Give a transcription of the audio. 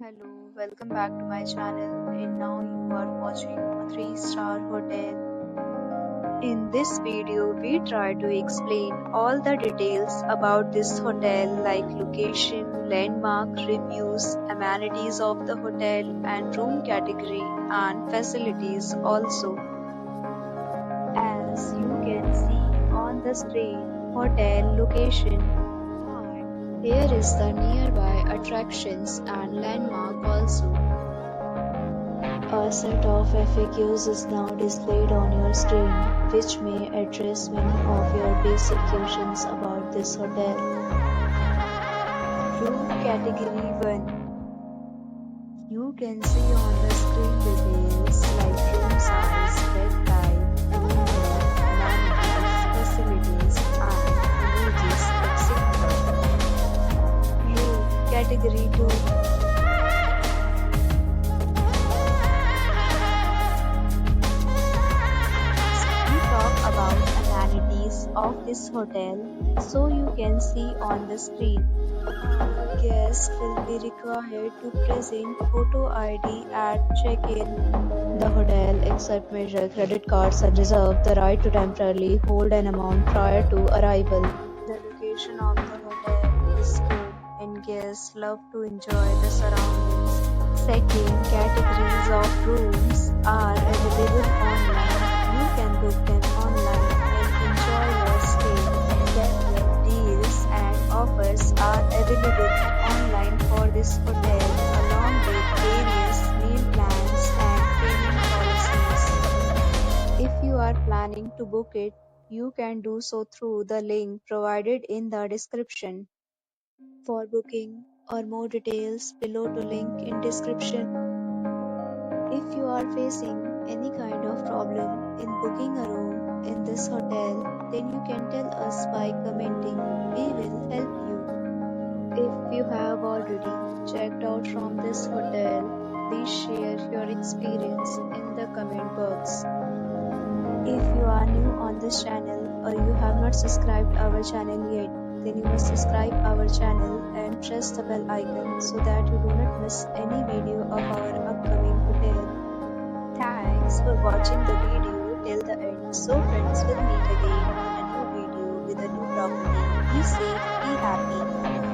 Hello, welcome back to my channel, and now you are watching a 3-star hotel. In this video, we try to explain all the details about this hotel like location, landmark, reviews, amenities of the hotel and room category and facilities also. As you can see on the screen, hotel location. Here is the nearby attractions and landmark also. A set of FAQs is now displayed on your screen, which may address many of your basic questions about this hotel. Room Category 1. You can see on the screen details like room size, bed type, room name, amenities, facilities, and images, etc. Category 2. We talk about amenities of this hotel, so you can see on the screen. Guests will be required to present photo ID at check-in. The hotel accepts major credit cards and reserves the right to temporarily hold an amount prior to arrival. The location of the hotel is good and guests love to enjoy the surroundings. Second, categories of rooms are available online. You can book them online and enjoy your stay. Better deals and offers are available online for this hotel along with various meal plans and payment policies. If you are planning to book it, you can do so through the link provided in the description. For booking or more details, below to link in description. If you are facing any kind of problem in booking a room in this hotel, then you can tell us by commenting. We will help you. If you have already checked out from this hotel, please share your experience in the comment box. If you are new on this channel or you have not subscribed our channel yet, then you must subscribe our channel and press the bell icon so that you do not miss any video of our upcoming hotel. Thanks for watching the video till the end. So friends, will meet again in a new video with a new property. Be safe, be happy.